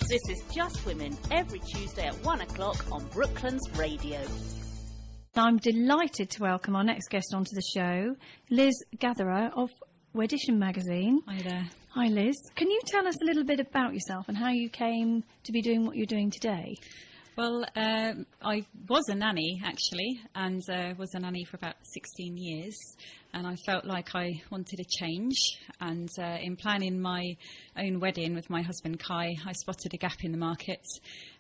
This is Just Women, every Tuesday at 1 o'clock on Brooklands Radio. I'm delighted to welcome our next guest onto the show, Liz Gatherer of Wedition magazine. Hi there. Hi Liz. Can you tell us a little bit about yourself and how you came to be doing what you're doing today? Well, I was a nanny, actually, and was a nanny for about 16 years. And I felt like I wanted a change. And in planning my own wedding with my husband, Kai, I spotted a gap in the market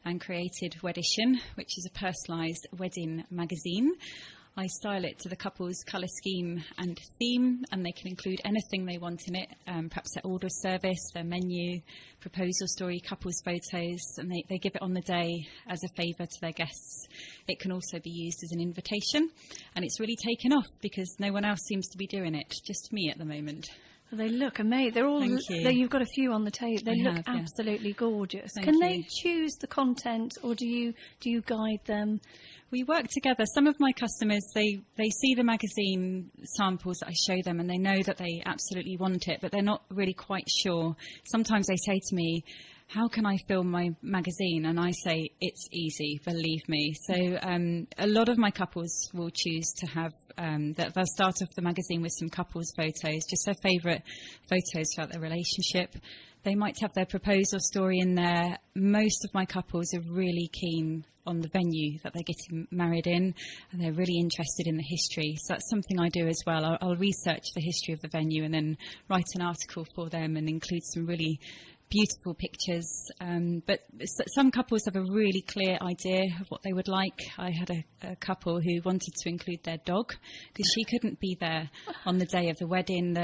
and created Wedition, which is a personalised wedding magazine. I style it to the couple's colour scheme and theme, and they can include anything they want in it, perhaps their order service, their menu, proposal story, couple's photos, and they give it on the day as a favour to their guests. It can also be used as an invitation, and it's really taken off because no one else seems to be doing it, just me at the moment. Well, they look amazing. They're all. Thank you. You've got a few on the table. They look absolutely gorgeous. Can they choose the content, or do you guide them? We work together. Some of my customers, they see the magazine samples that I show them and they know that they absolutely want it, but they're not really quite sure. Sometimes they say to me, how can I film my magazine? And I say, it's easy, believe me. So a lot of my couples will choose to have, they'll start off the magazine with some couples photos, just their favourite photos throughout their relationship. They might have their proposal story in there. Most of my couples are really keen on the venue that they're getting married in, and they're really interested in the history. So that's something I do as well. I'll research the history of the venue and then write an article for them and include some really beautiful pictures, but some couples have a really clear idea of what they would like. I had a couple who wanted to include their dog because she couldn't be there on the day of the wedding.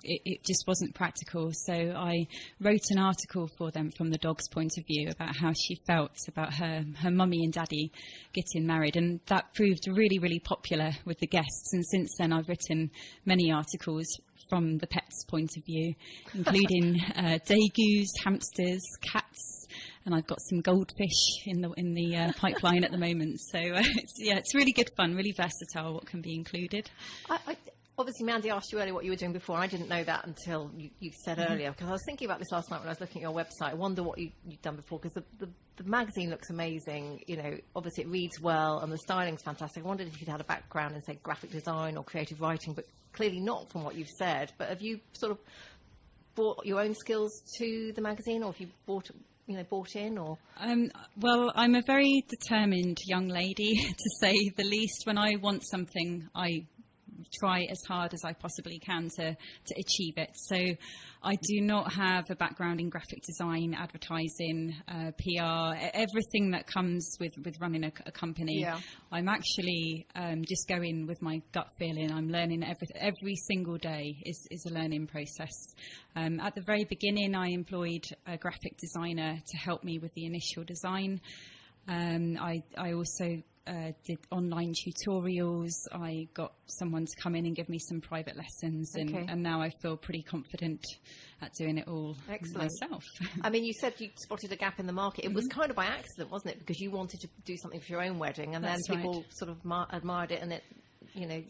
It just wasn't practical, so I wrote an article for them from the dog's point of view about how she felt about her mummy and daddy getting married, and that proved really, really popular with the guests. And since then I've written many articles from the pet's point of view, including degus, hamsters, cats, and I've got some goldfish in the pipeline at the moment. So it's really good fun, really versatile what can be included. Obviously, Mandy asked you earlier what you were doing before. I didn't know that until you said earlier, because I was thinking about this last night when I was looking at your website. I wonder what you've done before, because the magazine looks amazing. You know, obviously it reads well and the styling's fantastic. I wondered if you'd had a background in, say, graphic design or creative writing, but clearly not from what you've said. But have you sort of brought your own skills to the magazine, or have you bought in, or? Well, I'm a very determined young lady, to say the least. When I want something, I try as hard as I possibly can to achieve it. So I do not have a background in graphic design, advertising, PR, everything that comes with running a company. Yeah. I'm actually just going with my gut feeling. I'm learning every single day is a learning process. At the very beginning, I employed a graphic designer to help me with the initial design. I also did online tutorials. I got someone to come in and give me some private lessons, and now I feel pretty confident at doing it all myself. I mean, you said you spotted a gap in the market. It was kind of by accident, wasn't it? Because you wanted to do something for your own wedding, and then people sort of admired it, and it,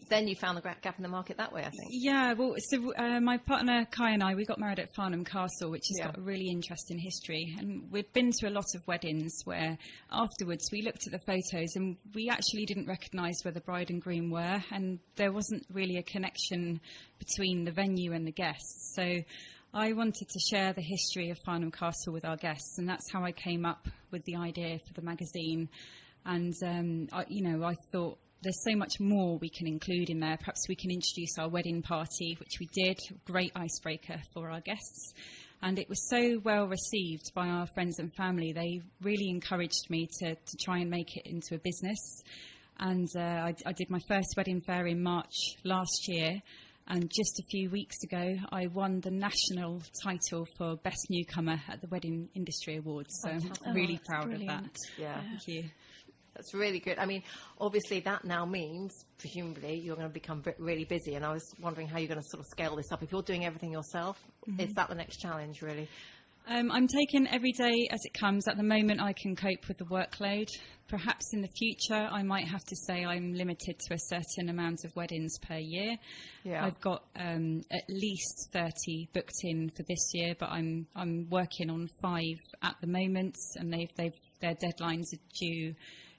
then you found the gap in the market that way, I think. Yeah, well, so my partner Kai and I, we got married at Farnham Castle, which has got a really interesting history. And we'd been to a lot of weddings where afterwards we looked at the photos and we actually didn't recognise where the bride and groom were, and there wasn't really a connection between the venue and the guests. So I wanted to share the history of Farnham Castle with our guests, and that's how I came up with the idea for the magazine. And, I thought, there's so much more we can include in there. Perhaps we can introduce our wedding party, which we did. Great icebreaker for our guests. And it was so well received by our friends and family. They really encouraged me to try and make it into a business. And I did my first wedding fair in March last year. And just a few weeks ago, I won the national title for Best Newcomer at the Wedding Industry Awards. So I'm really proud of that. Yeah. Thank you. That's really good. I mean, obviously that now means, presumably, you're going to become really busy. And I was wondering how you're going to sort of scale this up. If you're doing everything yourself, is that the next challenge, really? I'm taking every day as it comes. At the moment, I can cope with the workload. Perhaps in the future, I might have to say I'm limited to a certain amount of weddings per year. Yeah. I've got at least 30 booked in for this year, but I'm working on 5 at the moment, and their deadlines are due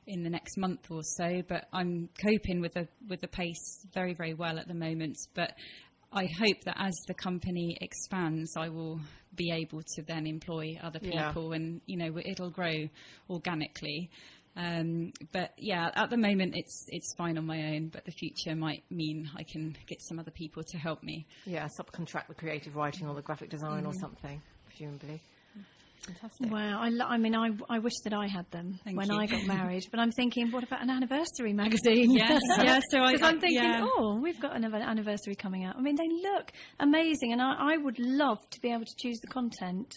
in the next month or so. But I'm coping with the pace very, very well at the moment. But I hope that as the company expands, I will be able to then employ other people, and it'll grow organically. But yeah, at the moment it's fine on my own, but the future might mean I can get some other people to help me. Yeah, subcontract the creative writing or the graphic design or something, presumably. Fantastic. Wow, I wish that I had them Thank when you. I got married. But I'm thinking, what about an anniversary magazine? Yes, yeah. So I'm thinking, we've got an anniversary coming out. I mean, they look amazing, and I would love to be able to choose the content.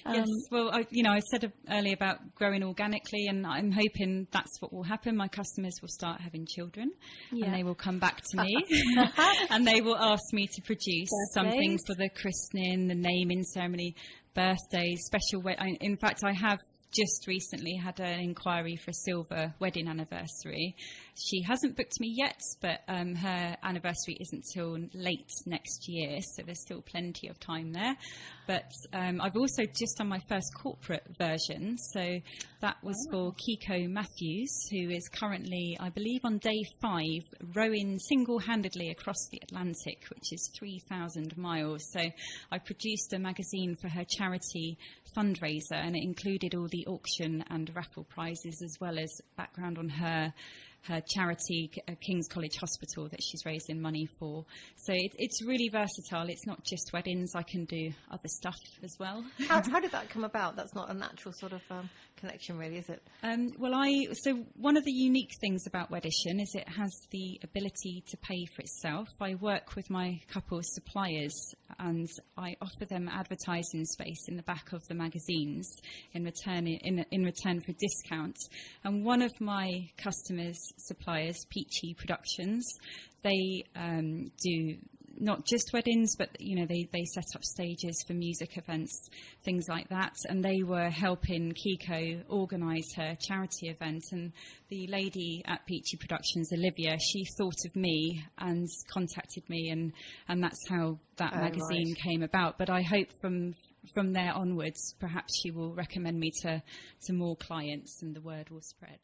Yes, well, I said earlier about growing organically, and I'm hoping that's what will happen. My customers will start having children, and they will come back to me, and they will ask me to produce something for the christening, the naming ceremony, birthdays, special in fact, I have just recently had an inquiry for a silver wedding anniversary. She hasn't booked me yet, but her anniversary isn't till late next year, so there's still plenty of time there. But I've also just done my first corporate version, so that was for Kiko Matthews, who is currently, I believe, on day 5, rowing single-handedly across the Atlantic, which is 3,000 miles. So I produced a magazine for her charity fundraiser, and it included all the auction and raffle prizes, as well as background on her charity, King's College Hospital, that she's raising money for. So it's really versatile. It's not just weddings. I can do other stuff as well. How did that come about? That's not a natural sort of connection, really, is it? So one of the unique things about Wedition is it has the ability to pay for itself. I work with my couple's suppliers, and I offer them advertising space in the back of the magazines in return for discount. And one of my customers' suppliers, Peachy Productions, they do not just weddings, but they set up stages for music events, things like that. And they were helping Kiko organise her charity event. And the lady at Peachy Productions, Olivia, she thought of me and contacted me, and that's how that magazine came about. But I hope from there onwards, perhaps she will recommend me to more clients, and the word will spread.